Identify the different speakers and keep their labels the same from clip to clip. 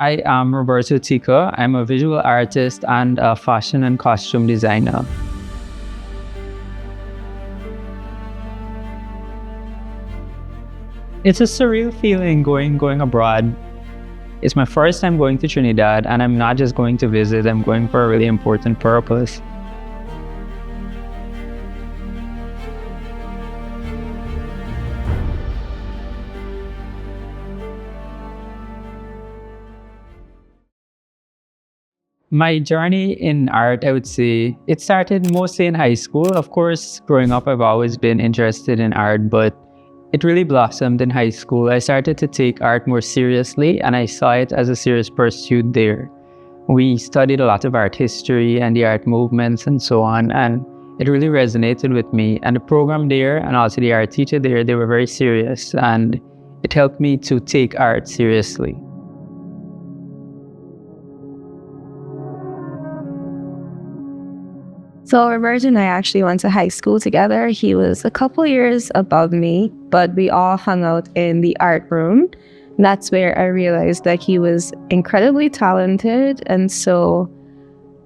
Speaker 1: I am Roberto Teekah. I'm a visual artist and a fashion and costume designer. It's a surreal feeling going abroad. It's my first time going to Trinidad, and I'm not just going to visit, I'm going for a really important purpose. My journey in art, I would say, it started mostly in high school. Of course, growing up, I've always been interested in art, but it really blossomed in high school. I started to take art more seriously, and I saw it as a serious pursuit there. We studied a lot of art history and the art movements and so on, and it really resonated with me. And the program there and also the art teacher there, they were very serious, and it helped me to take art seriously.
Speaker 2: So Roberto and I actually went to high school together. He was a couple years above me, but we all hung out in the art room. And that's where I realized that he was incredibly talented. And so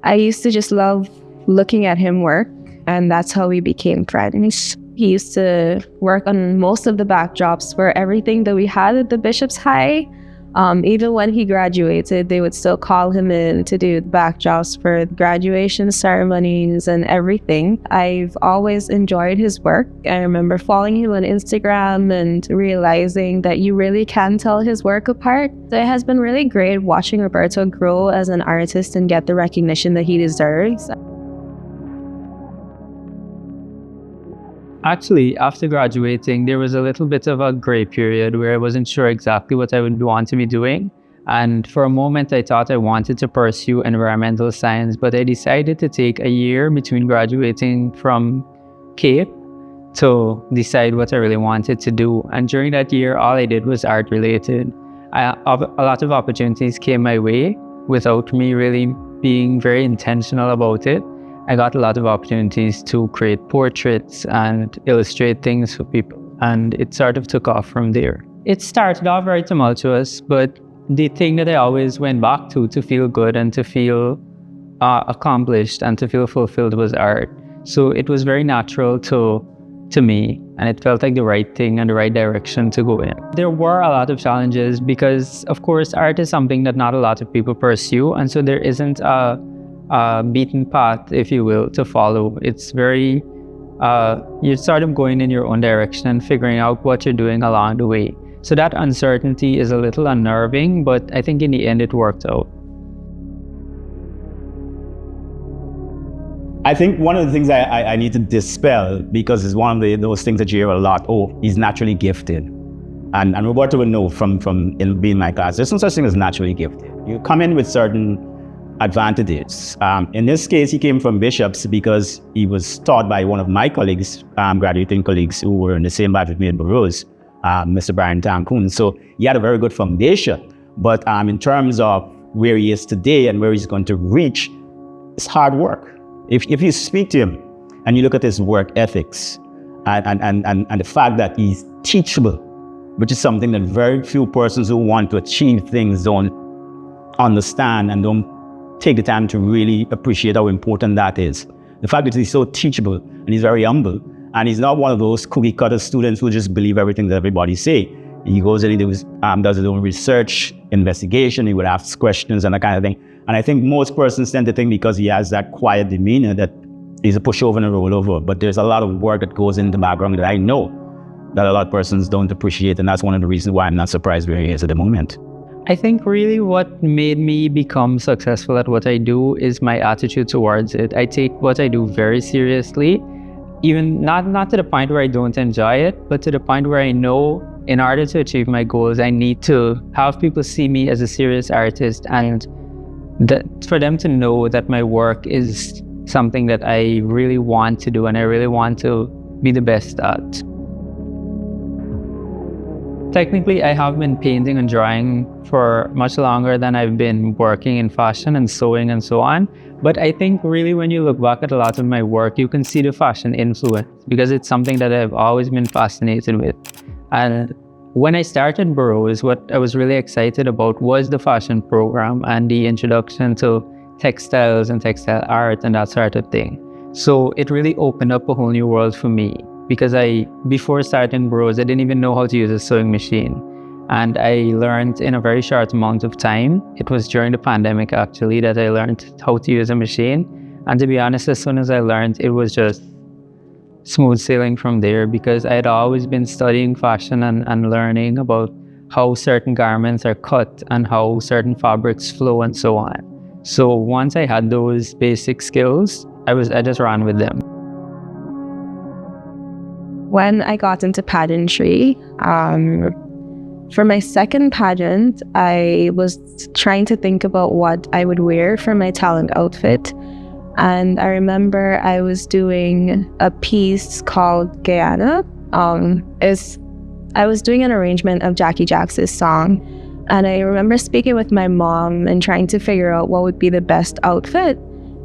Speaker 2: I used to just love looking at him work, and that's how we became friends. He used to work on most of the backdrops for everything that we had at the Bishop's High. Even when he graduated, they would still call him in to do the backdrops for graduation ceremonies and everything. I've always enjoyed his work. I remember following him on Instagram and realizing that you really can tell his work apart. So it has been really great watching Roberto grow as an artist and get the recognition that he deserves.
Speaker 1: Actually, after graduating, there was a little bit of a gray period where I wasn't sure exactly what I would want to be doing. And for a moment, I thought I wanted to pursue environmental science, but I decided to take a year between graduating from Cape to decide what I really wanted to do. And during that year, all I did was art related. A lot of opportunities came my way without me really being very intentional about it. I got a lot of opportunities to create portraits and illustrate things for people, and it sort of took off from there. It started off very tumultuous, but the thing that I always went back to feel good and to feel accomplished and to feel fulfilled was art. So it was very natural to me, and it felt like the right thing and the right direction to go in. There were a lot of challenges because, of course, art is something that not a lot of people pursue, and so there isn't a beaten path, if you will, to follow. It's very, you're sort of going in your own direction and figuring out what you're doing along the way. So that uncertainty is a little unnerving, but I think in the end it worked out.
Speaker 3: I think one of the things I need to dispel, because it's one of those things that you hear a lot, oh, he's naturally gifted. And Roberto would know from in being my class, there's no such thing as naturally gifted. You come in with certain advantages. In this case, he came from Bishop's because he was taught by one of my colleagues, graduating colleagues who were in the same batch with me at Burroughs, Mr. Brian Tankun. So he had a very good foundation. But in terms of where he is today and where he's going to reach, it's hard work. If you speak to him and you look at his work ethics and the fact that he's teachable, which is something that very few persons who want to achieve things don't understand and don't take the time to really appreciate how important that is. The fact that he's so teachable and he's very humble, and he's not one of those cookie cutter students who just believe everything that everybody say. He goes and he does his own research, investigation, he would ask questions and that kind of thing. And I think most persons tend to think because he has that quiet demeanor that he's a pushover and a rollover, but there's a lot of work that goes in the background that I know that a lot of persons don't appreciate, and that's one of the reasons why I'm not surprised where he is at the moment.
Speaker 1: I think really what made me become successful at what I do is my attitude towards it. I take what I do very seriously, even not to the point where I don't enjoy it, but to the point where I know in order to achieve my goals, I need to have people see me as a serious artist, and for them to know that my work is something that I really want to do and I really want to be the best at. Technically, I have been painting and drawing for much longer than I've been working in fashion and sewing and so on. But I think really when you look back at a lot of my work, you can see the fashion influence because it's something that I've always been fascinated with. And When I started Burroughs, what I was really excited about was the fashion program and the introduction to textiles and textile art and that sort of thing. So it really opened up a whole new world for me, because before starting Burroughs, I didn't even know how to use a sewing machine. And I learned in a very short amount of time. It was during the pandemic, actually, that I learned how to use a machine. And to be honest, as soon as I learned, it was just smooth sailing from there, because I had always been studying fashion and learning about how certain garments are cut and how certain fabrics flow and so on. So once I had those basic skills, I just ran with them.
Speaker 2: When I got into pageantry, for my second pageant, I was trying to think about what I would wear for my talent outfit. And I remember I was doing a piece called Guyana. I was doing an arrangement of Jackie Jackson's song. And I remember speaking with my mom and trying to figure out what would be the best outfit.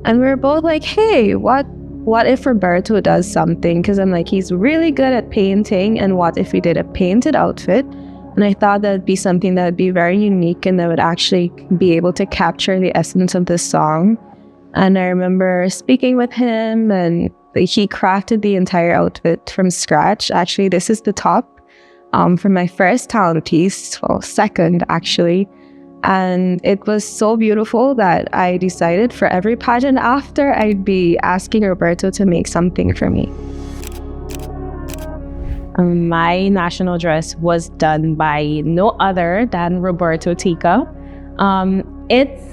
Speaker 2: And we were both like, hey, what if Roberto does something? Because I'm like, he's really good at painting. And what if we did a painted outfit? And I thought that would be something that would be very unique and that would actually be able to capture the essence of this song. And I remember speaking with him, and he crafted the entire outfit from scratch. Actually, this is the top for my first talent piece, well, second actually. And it was so beautiful that I decided for every pageant after, I'd be asking Roberto to make something for me.
Speaker 4: My national dress was done by no other than Roberto Teekah. It's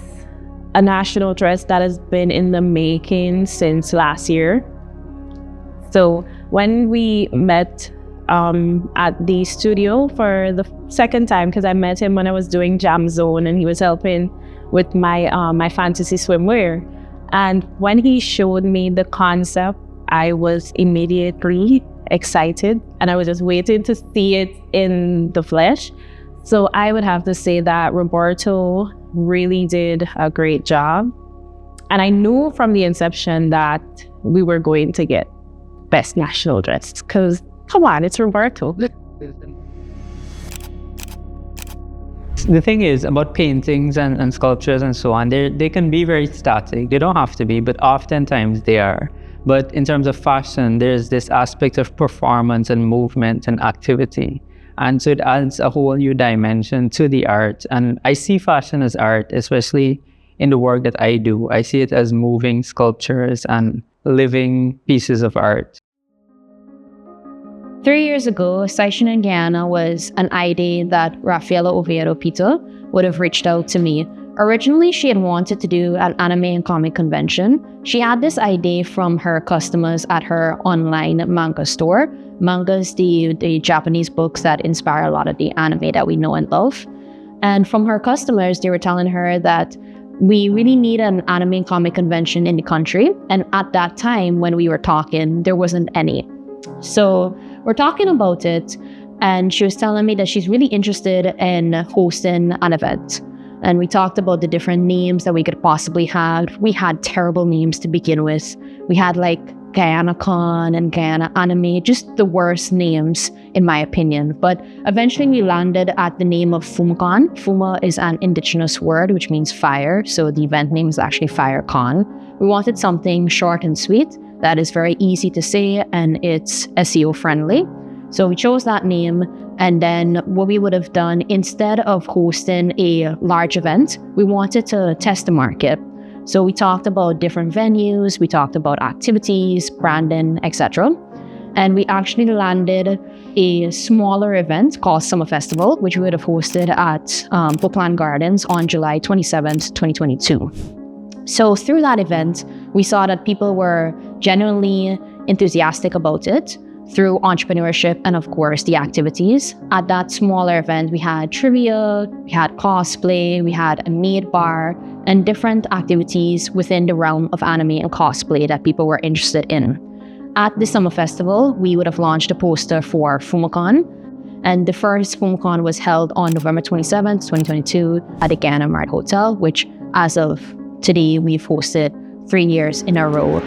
Speaker 4: a national dress that has been in the making since last year. So when we met at the studio for the second time, because I met him when I was doing Jam Zone and he was helping with my fantasy swimwear. And when he showed me the concept, I was immediately excited and I was just waiting to see it in the flesh. So I would have to say that Roberto really did a great job. And I knew from the inception that we were going to get best national dress, because come on, it's Roberto.
Speaker 1: The thing is about paintings and sculptures and so on, they can be very static. They don't have to be, but oftentimes they are. But in terms of fashion, there's this aspect of performance and movement and activity. And so it adds a whole new dimension to the art. And I see fashion as art, especially in the work that I do. I see it as moving sculptures and living pieces of art.
Speaker 5: 3 years ago, Seishonen Guyana was an idea that Rafaela Oviedo Pita would have reached out to me. Originally, she had wanted to do an anime and comic convention. She had this idea from her customers at her online manga store. Mangas, the Japanese books that inspire a lot of the anime that we know and love. And from her customers, they were telling her that we really need an anime and comic convention in the country. And at that time, when we were talking, there wasn't any. So we're talking about it, and she was telling me that she's really interested in hosting an event. And we talked about the different names that we could possibly have. We had terrible names to begin with. We had like GuyanaCon and Guyana Anime, just the worst names in my opinion. But eventually we landed at the name of FumaCon. Fuma is an indigenous word which means fire. So the event name is actually FireCon. We wanted something short and sweet that is very easy to say and it's SEO friendly. So we chose that name, and then what we would have done, instead of hosting a large event, we wanted to test the market. So we talked about different venues, we talked about activities, branding, etc. And we actually landed a smaller event called Summer Festival, which we would have hosted at Bookland Gardens on July 27th, 2022. So through that event, we saw that people were genuinely enthusiastic about it, through entrepreneurship and of course the activities. At that smaller event, we had trivia, we had cosplay, we had a meat bar, and different activities within the realm of anime and cosplay that people were interested in. At the Summer Festival, we would have launched a poster for FumaCon, and the first FumaCon was held on November 27th, 2022 at the Guyana Marriott Hotel, which as of today, we've hosted 3 years in a row.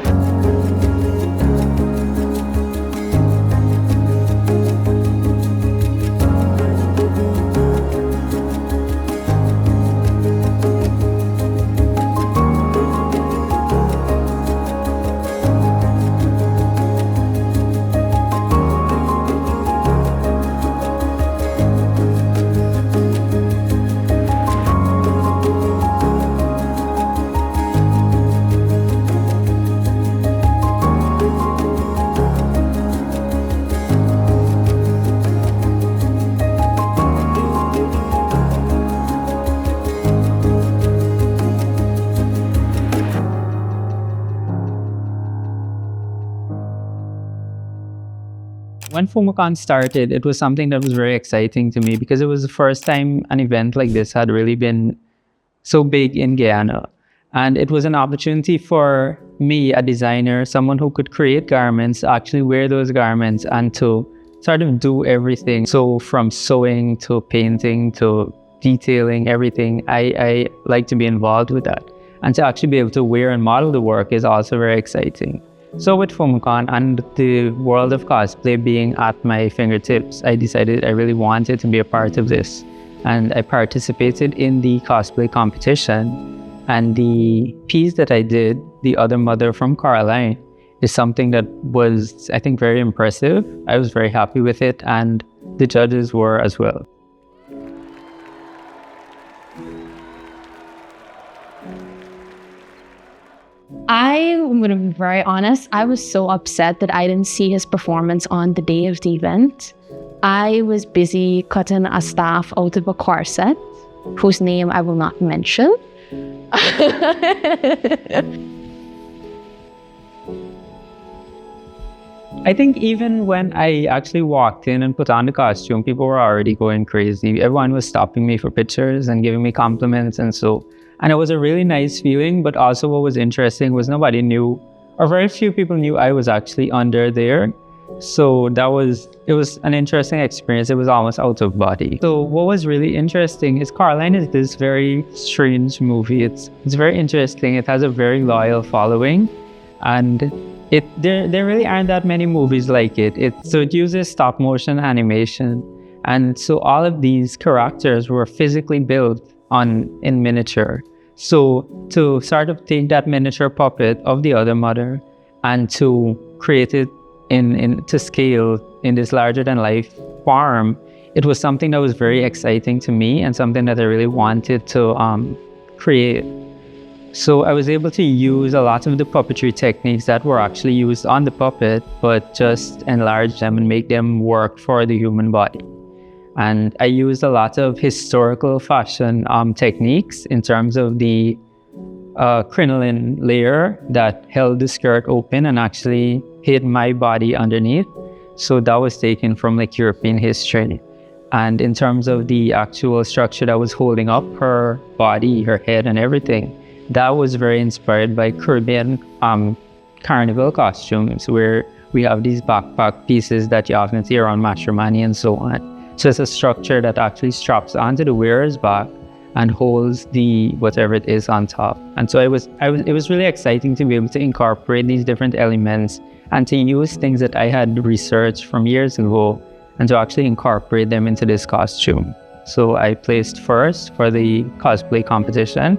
Speaker 1: When FumaCon started, it was something that was very exciting to me because it was the first time an event like this had really been so big in Guyana. And it was an opportunity for me, a designer, someone who could create garments, actually wear those garments and to sort of do everything. So from sewing to painting to detailing, everything, I like to be involved with that. And to actually be able to wear and model the work is also very exciting. So with FumaCon and the world of cosplay being at my fingertips, I decided I really wanted to be a part of this. And I participated in the cosplay competition. And the piece that I did, The Other Mother from Caroline, is something that was, I think, very impressive. I was very happy with it, and the judges were as well.
Speaker 5: I'm going to be very honest. I was so upset that I didn't see his performance on the day of the event. I was busy cutting a staff out of a corset, whose name I will not mention.
Speaker 1: I think even when I actually walked in and put on the costume, people were already going crazy. Everyone was stopping me for pictures and giving me compliments and it was a really nice feeling, but also what was interesting was nobody knew, or very few people knew I was actually under there. So it was an interesting experience. It was almost out of body. So what was really interesting is Caroline is this very strange movie. It's very interesting. It has a very loyal following, and there really aren't that many movies like it. So it uses stop motion animation, and so all of these characters were physically built in miniature. So to sort of take that miniature puppet of the other mother and to create it to scale in this larger than life form, it was something that was very exciting to me and something that I really wanted to create. So I was able to use a lot of the puppetry techniques that were actually used on the puppet, but just enlarge them and make them work for the human body. And I used a lot of historical fashion techniques in terms of the crinoline layer that held the skirt open and actually hid my body underneath. So that was taken from like European history. And in terms of the actual structure that was holding up her body, her head and everything, that was very inspired by Caribbean carnival costumes, where we have these backpack pieces that you often see around matrimony and so on. So it's a structure that actually straps onto the wearer's back and holds the whatever it is on top. And so it was really exciting to be able to incorporate these different elements and to use things that I had researched from years ago and to actually incorporate them into this costume. So I placed first for the cosplay competition,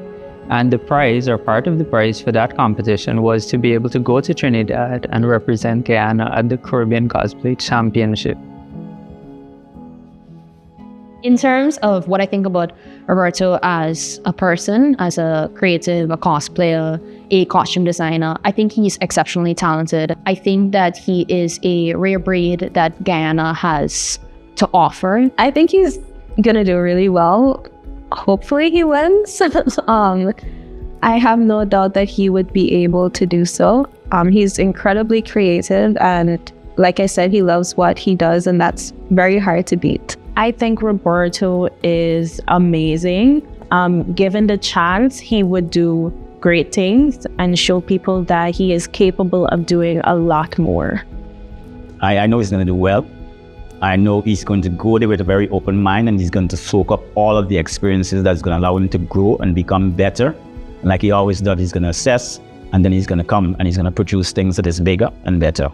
Speaker 1: and the prize, or part of the prize for that competition, was to be able to go to Trinidad and represent Guyana at the Caribbean Cosplay Championship.
Speaker 5: In terms of what I think about Roberto as a person, as a creative, a cosplayer, a costume designer, I think he's exceptionally talented. I think that he is a rare breed that Guyana has to offer.
Speaker 2: I think he's gonna do really well. Hopefully he wins. I have no doubt that he would be able to do so. He's incredibly creative, and like I said, he loves what he does, and that's very hard to beat.
Speaker 4: I think Roberto is amazing. Given the chance, he would do great things and show people that he is capable of doing a lot more.
Speaker 3: I know he's going to do well. I know he's going to go there with a very open mind, and he's going to soak up all of the experiences that's going to allow him to grow and become better. And like he always does, he's going to assess, and then he's going to come and he's going to produce things that is bigger and better.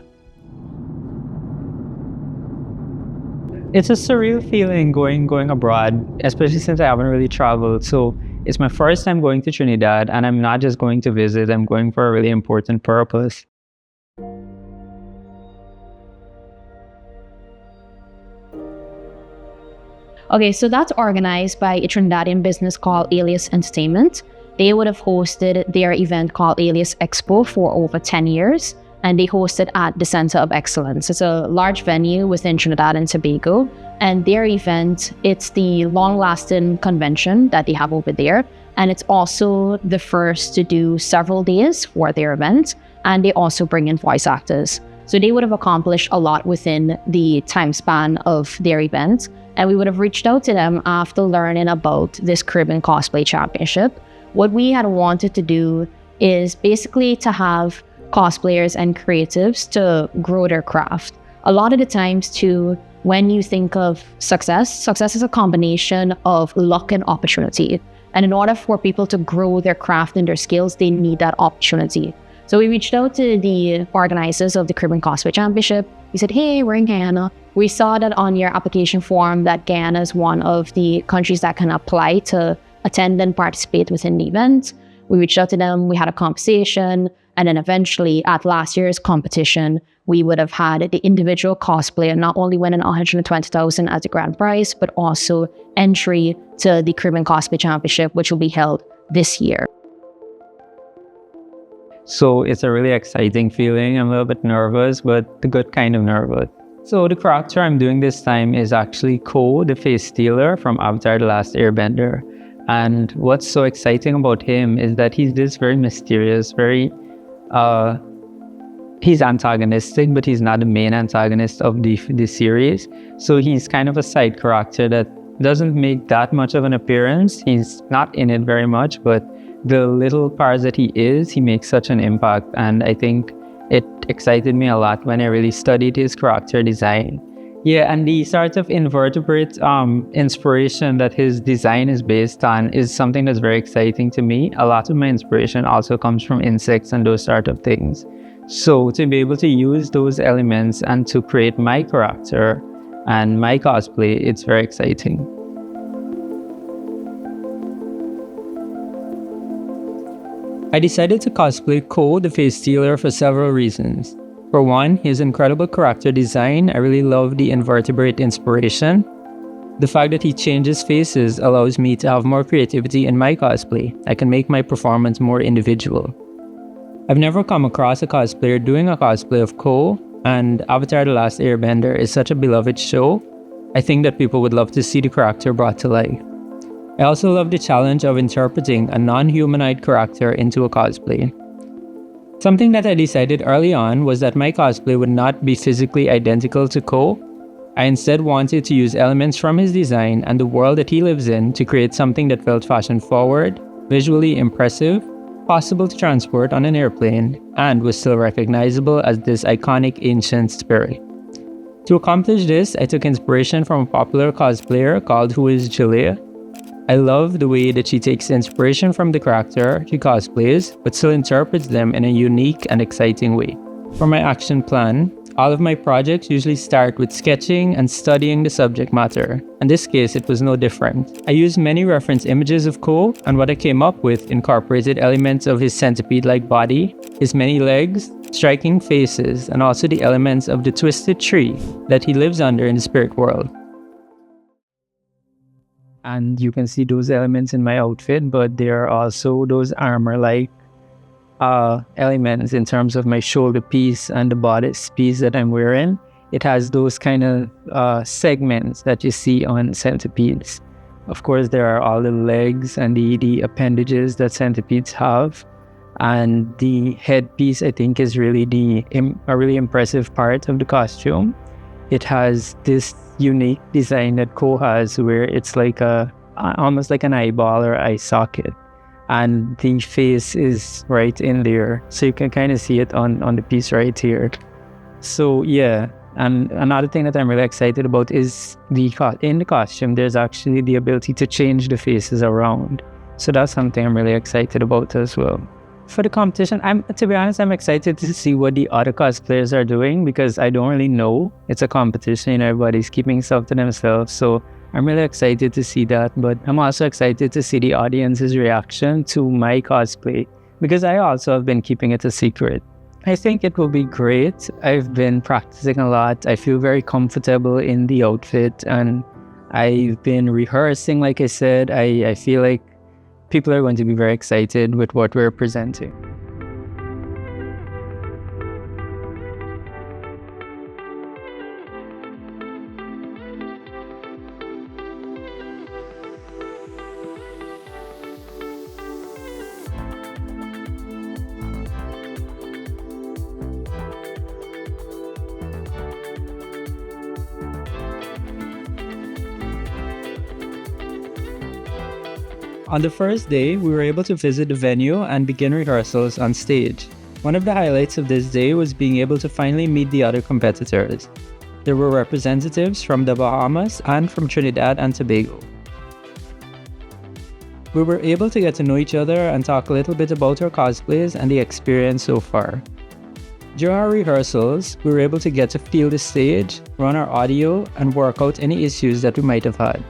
Speaker 1: It's a surreal feeling going abroad, especially since I haven't really traveled. So it's my first time going to Trinidad, and I'm not just going to visit, I'm going for a really important purpose.
Speaker 5: Okay, so that's organized by a Trinidadian business called Alias Entertainment. They would have hosted their event called Alias Expo for over 10 years. And they hosted at the Center of Excellence. It's a large venue within Trinidad and Tobago. And their event, it's the long-lasting convention that they have over there. And it's also the first to do several days for their event. And they also bring in voice actors. So they would have accomplished a lot within the time span of their event. And we would have reached out to them after learning about this Caribbean Cosplay Championship. What we had wanted to do is basically to have cosplayers and creatives to grow their craft. A lot of the times too, when you think of success is a combination of luck and opportunity. And in order for people to grow their craft and their skills, they need that opportunity. So we reached out to the organizers of the Caribbean Cosplay Championship. We said, hey, we're in Guyana. We saw that on your application form that Guyana is one of the countries that can apply to attend and participate within the event. We reached out to them, we had a conversation, and then eventually at last year's competition, we would have had the individual cosplayer not only winning $120,000 as the grand prize, but also entry to the Caribbean Cosplay Championship, which will be held this year.
Speaker 1: So it's a really exciting feeling. I'm a little bit nervous, but the good kind of nervous. So the character I'm doing this time is actually Ko, the face stealer from Avatar: The Last Airbender. And what's so exciting about him is that he's this very mysterious, he's antagonistic, but he's not the main antagonist of the series. So he's kind of a side character that doesn't make that much of an appearance. He's not in it very much, but the little parts that he is, he makes such an impact. And I think it excited me a lot when I really studied his character design. Yeah, and the sort of invertebrate inspiration that his design is based on is something that's very exciting to me. A lot of my inspiration also comes from insects and those sort of things. So to be able to use those elements and to create my character and my cosplay, it's very exciting. I decided to cosplay Ko, the face stealer, for several reasons. For one, his incredible character design. I really love the invertebrate inspiration. The fact that he changes faces allows me to have more creativity in my cosplay. I can make my performance more individual. I've never come across a cosplayer doing a cosplay of Ko, and Avatar: The Last Airbender is such a beloved show. I think that people would love to see the character brought to life. I also love the challenge of interpreting a non-humanoid character into a cosplay. Something that I decided early on was that my cosplay would not be physically identical to Ko. I instead wanted to use elements from his design and the world that he lives in to create something that felt fashion-forward, visually impressive, possible to transport on an airplane, and was still recognizable as this iconic ancient spirit. To accomplish this, I took inspiration from a popular cosplayer called Who Is Julia. I love the way that she takes inspiration from the character she cosplays, but still interprets them in a unique and exciting way. For my action plan, all of my projects usually start with sketching and studying the subject matter. In this case, it was no different. I used many reference images of Ko, and what I came up with incorporated elements of his centipede-like body, his many legs, striking faces, and also the elements of the twisted tree that he lives under in the spirit world. And you can see those elements in my outfit, but there are also those armor-like elements in terms of my shoulder piece and the bodice piece that I'm wearing. It has those kind of segments that you see on centipedes. Of course, there are all the legs and the appendages that centipedes have. And the headpiece, I think, is really a really impressive part of the costume. It has this unique design that Ko has, where it's like almost like an eyeball or eye socket, and the face is right in there, so you can kind of see it on the piece right here. So yeah, and another thing that I'm really excited about is in the costume there's actually the ability to change the faces around, so that's something I'm really excited about as well. For the competition, to be honest, I'm excited to see what the other cosplayers are doing, because I don't really know. It's a competition, everybody's keeping stuff to themselves, so I'm really excited to see that. But I'm also excited to see the audience's reaction to my cosplay, because I also have been keeping it a secret. I think it will be great. I've been practicing a lot. I feel very comfortable in the outfit, and I've been rehearsing, like I said. I feel like people are going to be very excited with what we're presenting. On the first day, we were able to visit the venue and begin rehearsals on stage. One of the highlights of this day was being able to finally meet the other competitors. There were representatives from the Bahamas and from Trinidad and Tobago. We were able to get to know each other and talk a little bit about our cosplays and the experience so far. During our rehearsals, we were able to get to feel the stage, run our audio, and work out any issues that we might have had.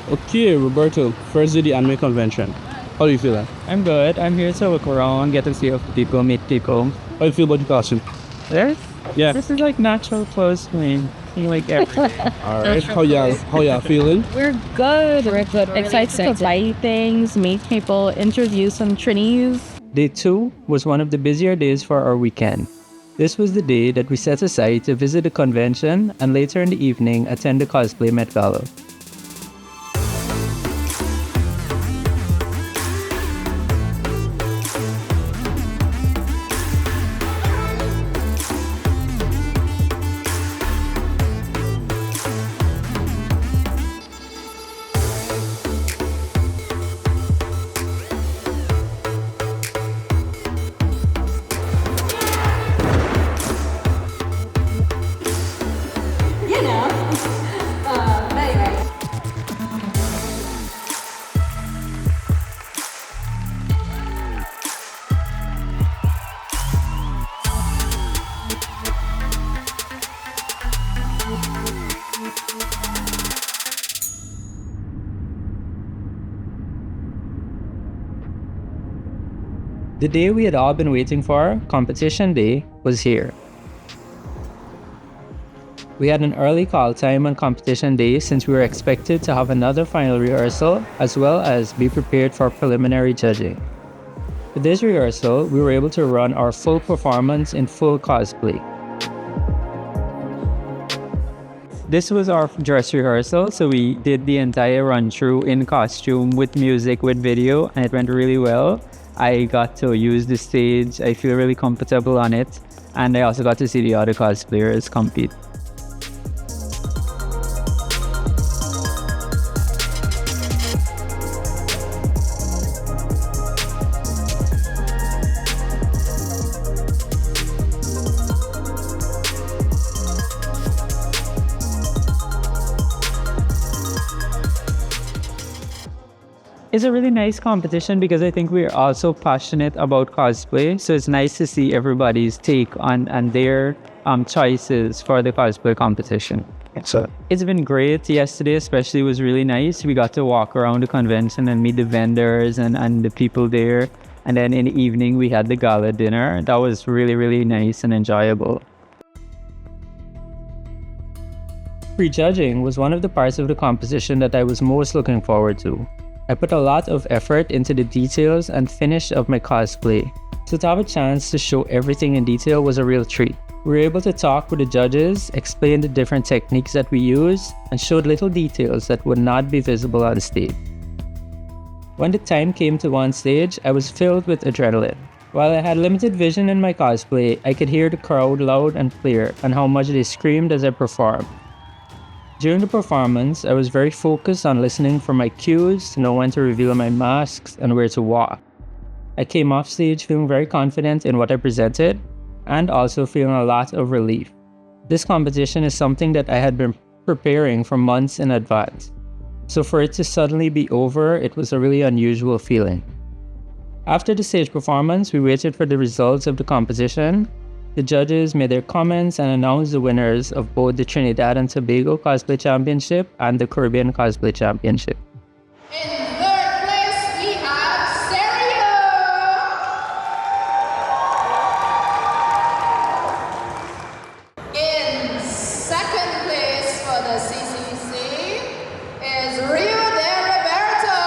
Speaker 6: Okay, Roberto, first day the anime convention. How do you feel that?
Speaker 1: I'm good. I'm here to look around, get to see people, meet people.
Speaker 6: How do you feel about your costume?
Speaker 1: This?
Speaker 6: Yeah.
Speaker 1: This is like natural clothes to me. Like every day.
Speaker 6: Alright, how y'all feeling?
Speaker 4: We're good. We're good. Excited to buy things, meet people, interview some trainees.
Speaker 1: Day 2 was one of the busier days for our weekend. This was the day that we set aside to visit the convention and later in the evening attend the cosplay Met Gala. The day we had all been waiting for, competition day, was here. We had an early call time on competition day since we were expected to have another final rehearsal as well as be prepared for preliminary judging. For this rehearsal, we were able to run our full performance in full cosplay. This was our dress rehearsal, so we did the entire run through in costume with music, with video, and it went really well. I got to use the stage, I feel really comfortable on it, and I also got to see the other cosplayers compete. It's a really nice competition because I think we're also passionate about cosplay. So it's nice to see everybody's take on and their choices for the cosplay competition.
Speaker 6: So
Speaker 1: It's been great. Yesterday especially was really nice. We got to walk around the convention and meet the vendors and the people there. And then in the evening we had the gala dinner. That was really, really nice and enjoyable. Prejudging was one of the parts of the competition that I was most looking forward to. I put a lot of effort into the details and finish of my cosplay, so to have a chance to show everything in detail was a real treat. We were able to talk with the judges, explain the different techniques that we use, and showed little details that would not be visible on stage. When the time came to go on stage, I was filled with adrenaline. While I had limited vision in my cosplay, I could hear the crowd loud and clear and how much they screamed as I performed. During the performance, I was very focused on listening for my cues to know when to reveal my masks and where to walk. I came off stage feeling very confident in what I presented and also feeling a lot of relief. This competition is something that I had been preparing for months in advance. So for it to suddenly be over, it was a really unusual feeling. After the stage performance, we waited for the results of the competition. The judges made their comments and announced the winners of both the Trinidad and Tobago Cosplay Championship and the Caribbean Cosplay Championship.
Speaker 7: In third place, we have Serio. In second place for the CCC is Rio de Roberto.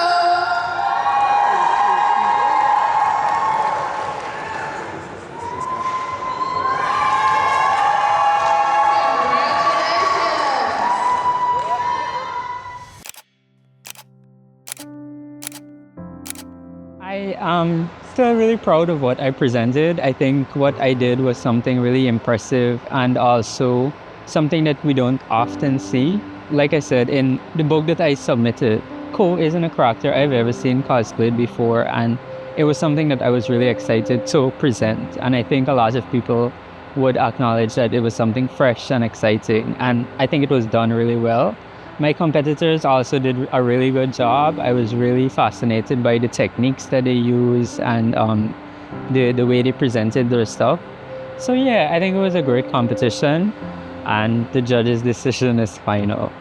Speaker 1: I still really proud of what I presented. I think what I did was something really impressive and also something that we don't often see. Like I said, in the book that I submitted, Ko isn't a character I've ever seen cosplayed before, and it was something that I was really excited to present. And I think a lot of people would acknowledge that it was something fresh and exciting, and I think it was done really well. My competitors also did a really good job. I was really fascinated by the techniques that they use and the way they presented their stuff. So yeah, I think it was a great competition, and the judges' decision is final.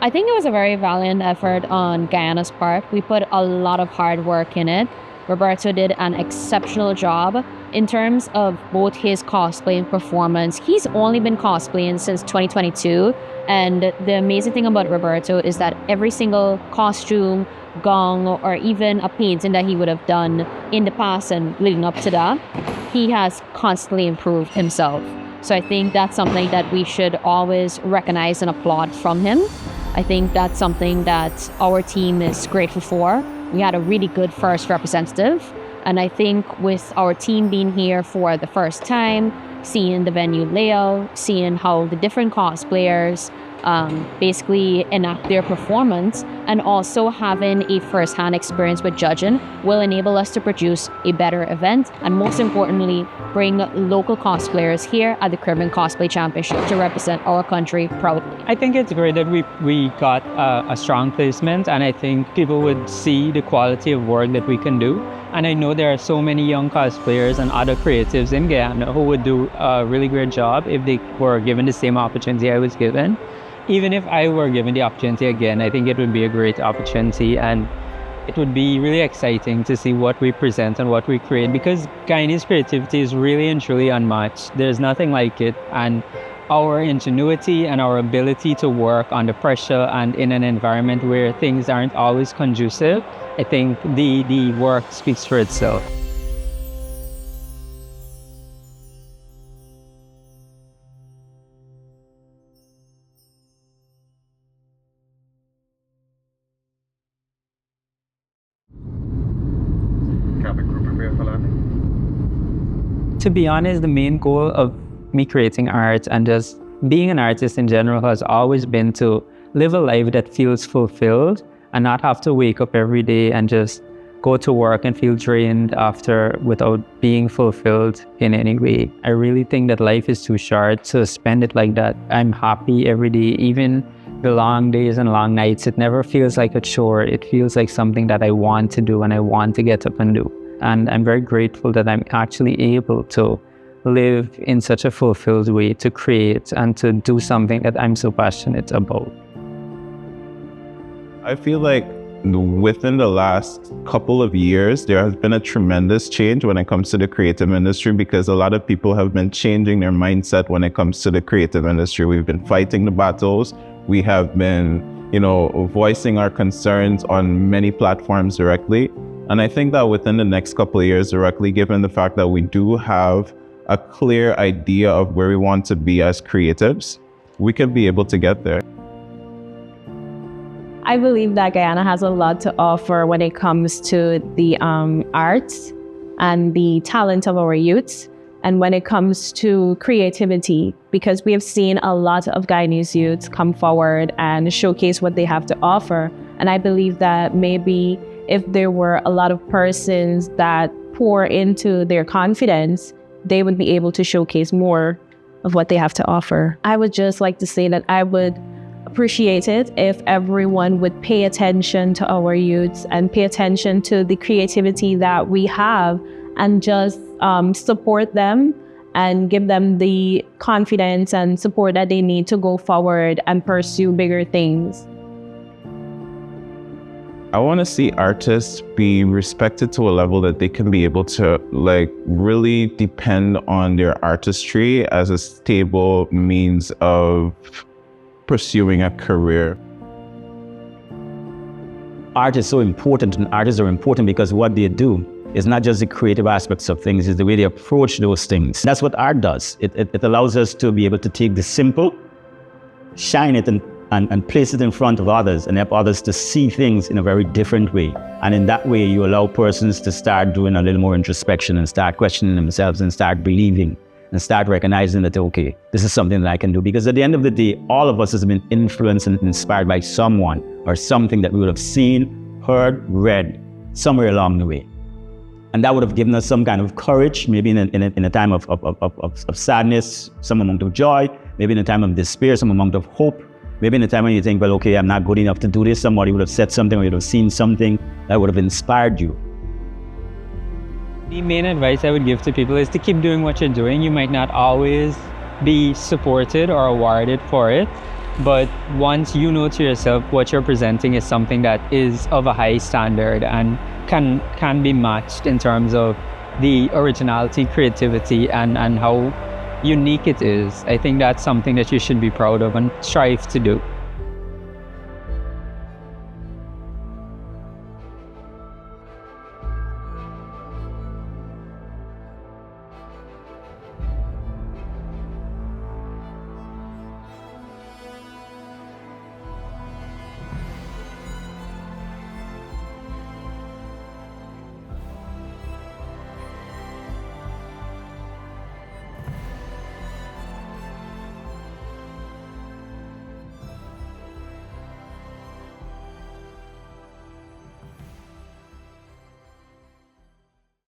Speaker 5: I think it was a very valiant effort on Guyana's part. We put a lot of hard work in it. Roberto did an exceptional job in terms of both his cosplaying performance. He's only been cosplaying since 2022. And the amazing thing about Roberto is that every single costume, gong, or even a painting that he would have done in the past and leading up to that, he has constantly improved himself. So I think that's something that we should always recognize and applaud from him. I think that's something that our team is grateful for. We had a really good first representative. And I think with our team being here for the first time, seeing the venue layout, seeing how the different cosplayers basically enact their performance, and also having a first-hand experience with judging will enable us to produce a better event, and most importantly, bring local cosplayers here at the Caribbean Cosplay Championship to represent our country proudly.
Speaker 1: I think it's great that we got a strong placement, and I think people would see the quality of work that we can do. And I know there are so many young cosplayers and other creatives in Guyana who would do a really great job if they were given the same opportunity I was given. Even if I were given the opportunity again, I think it would be a great opportunity, and it would be really exciting to see what we present and what we create, because Guyanese creativity is really and truly unmatched. There's nothing like it, and our ingenuity and our ability to work under pressure and in an environment where things aren't always conducive, I think the work speaks for itself. To be honest, the main goal of me creating art and just being an artist in general has always been to live a life that feels fulfilled and not have to wake up every day and just go to work and feel drained after without being fulfilled in any way. I really think that life is too short to spend it like that. I'm happy every day, even the long days and long nights. It never feels like a chore. It feels like something that I want to do and I want to get up and do. And I'm very grateful that I'm actually able to live in such a fulfilled way, to create and to do something that I'm so passionate about.
Speaker 8: I feel like within the last couple of years, there has been a tremendous change when it comes to the creative industry, because a lot of people have been changing their mindset when it comes to the creative industry. We've been fighting the battles. We have been, voicing our concerns on many platforms directly. And I think that within the next couple of years directly, given the fact that we do have a clear idea of where we want to be as creatives, we could be able to get there.
Speaker 4: I believe that Guyana has a lot to offer when it comes to the arts and the talent of our youths, and when it comes to creativity, because we have seen a lot of Guyanese youths come forward and showcase what they have to offer. And I believe that maybe if there were a lot of persons that pour into their confidence, they would be able to showcase more of what they have to offer. I would just like to say that I would appreciate it if everyone would pay attention to our youths and pay attention to the creativity that we have, and just support them and give them the confidence and support that they need to go forward and pursue bigger things.
Speaker 8: I want to see artists be respected to a level that they can be able to really depend on their artistry as a stable means of pursuing a career.
Speaker 3: Art is so important, and artists are important because what they do is not just the creative aspects of things, it's the way they approach those things. That's what art does. It allows us to be able to take the simple, shine it, and and place it in front of others and help others to see things in a very different way. And in that way, you allow persons to start doing a little more introspection and start questioning themselves and start believing and start recognizing that, okay, this is something that I can do. Because at the end of the day, all of us has been influenced and inspired by someone or something that we would have seen, heard, read somewhere along the way. And that would have given us some kind of courage, maybe in a time of sadness, some amount of joy, maybe in a time of despair, some amount of hope. Maybe in a time when you think, well, okay, I'm not good enough to do this, somebody would have said something or you would have seen something that would have inspired you.
Speaker 1: The main advice I would give to people is to keep doing what you're doing. You might not always be supported or awarded for it, but once you know to yourself what you're presenting is something that is of a high standard and can be matched in terms of the originality, creativity, and how unique it is, I think that's something that you should be proud of and strive to do.